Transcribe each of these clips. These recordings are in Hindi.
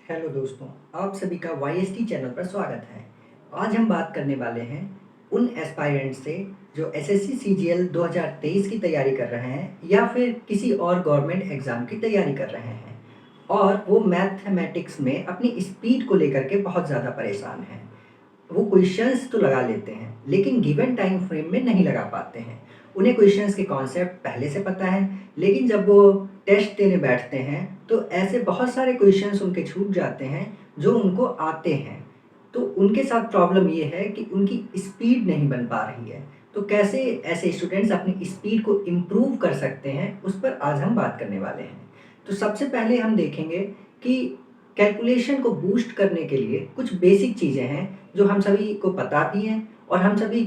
हेलो दोस्तों, आप सभी का YST चैनल पर स्वागत है। आज हम बात करने वाले हैं उन एस्पायरेंट्स से जो एसएससी सीजीएल 2023 की तैयारी कर रहे हैं या फिर किसी और गवर्नमेंट एग्ज़ाम की तैयारी कर रहे हैं और वो मैथमेटिक्स में अपनी स्पीड को लेकर के बहुत ज़्यादा परेशान हैं। वो क्वेश्चंस तो लगा लेते हैं लेकिन गिवन टाइम फ्रेम में नहीं लगा पाते हैं। उन्हें क्वेश्चंस के कॉन्सेप्ट पहले से पता है, लेकिन जब वो टेस्ट देने बैठते हैं तो ऐसे बहुत सारे क्वेश्चंस उनके छूट जाते हैं जो उनको आते हैं। तो उनके साथ प्रॉब्लम ये है कि उनकी स्पीड नहीं बन पा रही है। तो कैसे ऐसे स्टूडेंट्स अपनी स्पीड को इम्प्रूव कर सकते हैं, उस पर आज हम बात करने वाले हैं। तो सबसे पहले हम देखेंगे कि कैलकुलेशन को बूस्ट करने के लिए कुछ बेसिक चीज़ें हैं जो हम सभी को पता भी हैं और हम सभी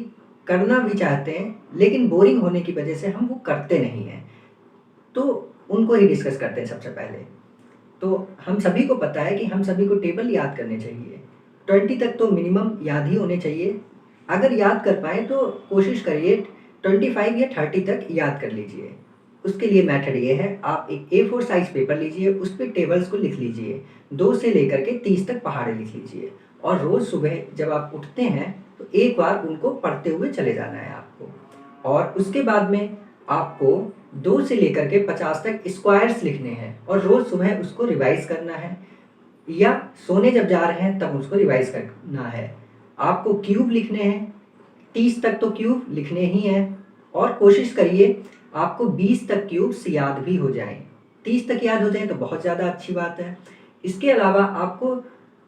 करना भी चाहते हैं, लेकिन बोरिंग होने की वजह से हम वो करते नहीं हैं। तो उनको ही डिस्कस करते हैं सबसे पहले। तो हम सभी को पता है कि हम सभी को टेबल याद करने चाहिए। 20 तक तो मिनिमम याद ही होने चाहिए। अगर याद कर पाएँ तो कोशिश करिए 25 या 30 तक याद कर लीजिए। उसके लिए मेथड ये है, आप एक A4 साइज़ पेपर लीजिए, उस पे टेबल्स को लिख लीजिए। 2 से लेकर के 30 तक पहाड़े लिख लीजिए और रोज़ सुबह जब आप उठते हैं तो एक बार उनको पढ़ते हुए चले जाना है आपको। और उसके बाद में आपको 2 से लेकर के 50 तक स्क्वायर्स लिखने हैं और रोज़ सुबह उसको रिवाइज़ करना है या सोने जब जा रहे हैं तब उसको रिवाइज़ करना है। आपको क्यूब लिखने हैं, 30 तक तो क्यूब लिखने ही हैं और कोशिश करिए आपको 20 तक क्यूब्स याद भी हो जाएँ। 30 तक याद हो जाएँ तो बहुत ज़्यादा अच्छी बात है। इसके अलावा आपको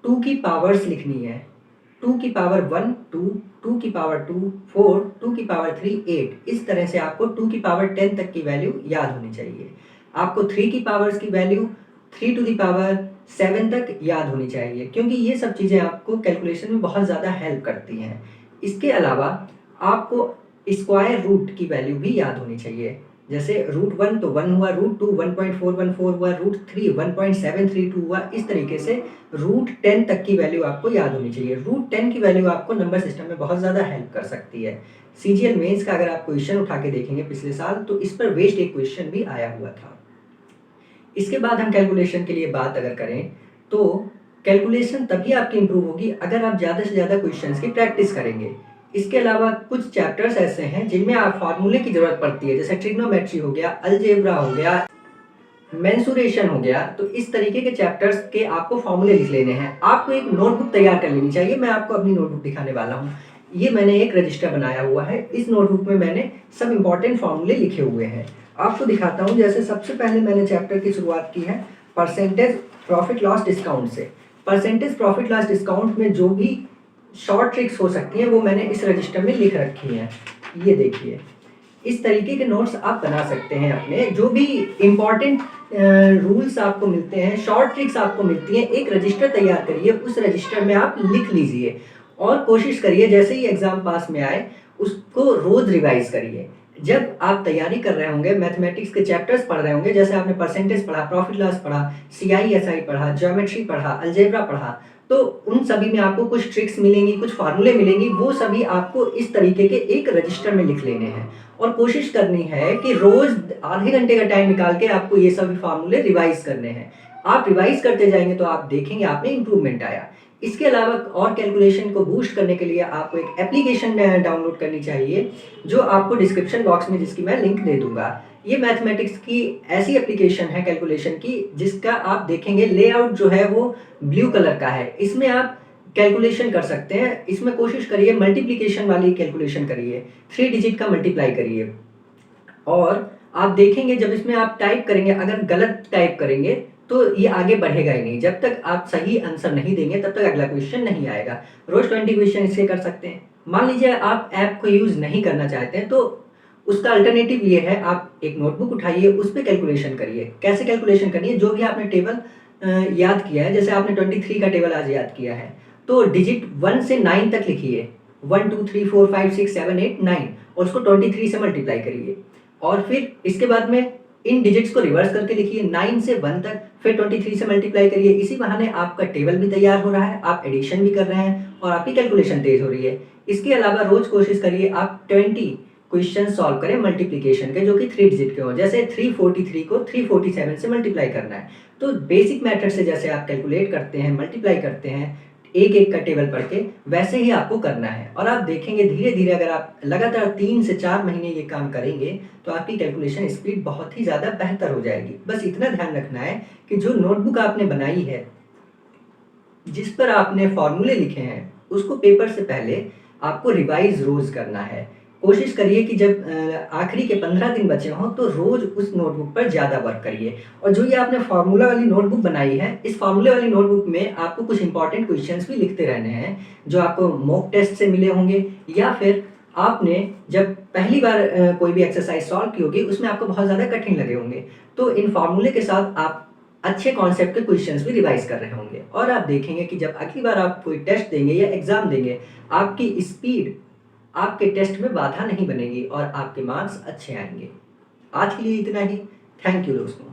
2 की पावर्स लिखनी है। 2 की पावर 1 2, 2 की पावर 2 4, 2 की पावर 3 8। इस तरह से आपको 2 की पावर 10 तक की वैल्यू याद होनी चाहिए। आपको 3 की पावर्स की वैल्यू 3 टू द पावर 7 तक याद होनी चाहिए, क्योंकि ये सब चीज़ें आपको कैलकुलेशन में बहुत ज़्यादा हेल्प करती हैं। इसके अलावा आपको स्क्वायर रूट की वैल्यू भी याद होनी चाहिए। जैसे √1 तो 1 हुआ, √2 1.414 हुआ, √3 1.732 हुआ। इस तरीके से √10 तक की वैल्यू आपको याद होनी चाहिए। √10 की वैल्यू आपको नंबर सिस्टम में बहुत ज़्यादा हेल्प कर सकती है। सीजीएल मेंस का अगर आप क्वेश्चन उठा के देखेंगे पिछले साल, तो इस पर वेस्ट एक क्वेश्चन भी आया हुआ था। इसके बाद हम कैलकुलेशन के लिए बात अगर करें तो कैलकुलेशन तभी आपकी इम्प्रूव होगी अगर आप ज़्यादा से ज़्यादा क्वेश्चंस की प्रैक्टिस करेंगे। इसके अलावा कुछ चैप्टर्स ऐसे हैं जिनमें आप फार्मूले की ज़रूरत पड़ती है, जैसे ट्रिग्नोमेट्री हो गया, अलजेब्रा हो गया, मेंसुरेशन हो गया। तो इस तरीके के चैप्टर्स के आपको फार्मूले लिख लेने हैं। आपको एक नोटबुक तैयार कर लेनी चाहिए। मैं आपको अपनी नोटबुक दिखाने वाला हूँ। ये मैंने एक रजिस्टर बनाया हुआ है। इस नोटबुक में मैंने सब इम्पॉर्टेंट फार्मूले लिखे हुए हैं। आपको दिखाता हूँ। जैसे सबसे पहले मैंने चैप्टर की शुरुआत की है परसेंटेज प्रॉफिट लॉस डिस्काउंट से। परसेंटेज प्रॉफिट लॉस डिस्काउंट में जो भी शॉर्ट ट्रिक्स हो सकती हैं वो मैंने इस रजिस्टर में लिख रखी हैं। ये देखिए, इस तरीके के नोट्स आप बना सकते हैं अपने। जो भी इम्पॉर्टेंट रूल्स आपको मिलते हैं, शॉर्ट ट्रिक्स आपको मिलती हैं, एक रजिस्टर तैयार करिए, उस रजिस्टर में आप लिख लीजिए और कोशिश करिए जैसे ही एग्ज़ाम पास में आए उसको रोज़ रिवाइज़ करिए। जब आप तैयारी कर रहे होंगे, मैथमेटिक्स के चैप्टर्स पढ़ रहे होंगे, जैसे आपने परसेंटेज पढ़ा, प्रॉफिट लॉस पढ़ा, CISI पढ़ा, ज्योमेट्री पढ़ा, अलजेब्रा पढ़ा, तो उन सभी में आपको कुछ ट्रिक्स मिलेंगी, कुछ फार्मूले मिलेंगी। वो सभी आपको इस तरीके के एक रजिस्टर में लिख लेने हैं और कोशिश करनी है कि रोज़ आधे घंटे का टाइम निकाल के आपको ये सभी फार्मूले रिवाइज़ करने हैं। आप रिवाइज़ करते जाएँगे तो आप देखेंगे आप में इम्प्रूवमेंट आया। इसके अलावा और कैलकुलेशन को बूस्ट करने के लिए आपको एक एप्लीकेशन डाउनलोड करनी चाहिए, जो आपको डिस्क्रिप्शन बॉक्स में जिसकी मैं लिंक दे दूँगा। ये मैथमेटिक्स की ऐसी एप्लीकेशन है कैलकुलेशन की, जिसका आप देखेंगे लेआउट जो है वो ब्लू कलर का है। इसमें आप कैलकुलेशन कर सकते हैं। इसमें कोशिश करिए मल्टीप्लिकेशन वाली कैलकुलेशन करिए, 3 डिजिट का मल्टीप्लाई करिए और आप देखेंगे जब इसमें आप टाइप करेंगे, अगर गलत टाइप करेंगे तो ये आगे बढ़ेगा ही नहीं। जब तक आप सही आंसर नहीं देंगे तब तक अगला क्वेश्चन नहीं आएगा। रोज़ 20 क्वेश्चन इससे कर सकते हैं। मान लीजिए आप ऐप को यूज़ नहीं करना चाहते हैं, तो उसका अल्टरनेटिव ये है, आप एक नोटबुक उठाइए, उस पे कैलकुलेशन करिए। कैसे कैलकुलेशन करनी है? जो भी आपने टेबल याद किया है, जैसे आपने 23 का टेबल आज याद किया है, तो डिजिट 1 से 9 तक लिखिए। 1 2 3 4 5 6 7 8 9 और उसको 23 से मल्टीप्लाई करिए और फिर इसके बाद में इन डिजिट्स को रिवर्स करके लिखिए 9 से 1 तक, फिर 23 से मल्टीप्लाई करिए। इसी बहाने आपका टेबल भी तैयार हो रहा है, आप एडिशन भी कर रहे हैं और आपकी कैलकुलेशन तेज हो रही है। इसके अलावा रोज कोशिश करिए आप 20 क्वेश्चन सॉल्व करें मल्टीप्लिकेशन के जो कि 3 डिजिट के हों। जैसे 343 को 347 से मल्टीप्लाई करना है। तो बेसिक मेथड से जैसे आप कैलकुलेट करते हैं, मल्टीप्लाई करते हैं, एक-एक का टेबल पढ़ के, वैसे ही आपको करना है। और आप देखेंगे धीरे-धीरे अगर आप लगातार 3 से 4 महीने ये काम करेंगे, तो आपकी कैलकुलेशन स्पीड बहुत ही ज़्यादा बेहतर हो जाएगी। बस इतना ध्यान रखना है कि जो नोटबुक आपने बनाई है, जिस पर आपने फॉर्मूले लिखे हैं, उसको पेपर से पहले आपको रिवाइज़ रोज़ करना है। कोशिश करिए कि जब आखिरी के 15 दिन बचे हों, तो रोज़ उस नोटबुक पर ज़्यादा वर्क करिए। और जो ये आपने फॉर्मूला वाली नोटबुक बनाई है, इस फॉर्मूले वाली नोटबुक में आपको कुछ इंपॉर्टेंट क्वेश्चंस भी लिखते रहने हैं, जो आपको मॉक टेस्ट से मिले होंगे या फिर आपने जब पहली बार कोई भी एक्सरसाइज़ सॉल्व की होगी, उसमें आपको बहुत ज़्यादा कठिन लगे होंगे। तो इन फॉर्मूले के साथ आप अच्छे कॉन्सेप्ट के क्वेश्चंस भी रिवाइज़ कर रहे होंगे और आप देखेंगे कि जब अगली बार आप कोई टेस्ट देंगे या एग्ज़ाम देंगे, आपकी स्पीड आपके टेस्ट में बाधा नहीं बनेगी और आपके मार्क्स अच्छे आएँगे। आज के लिए इतना ही। थैंक यू दोस्तों।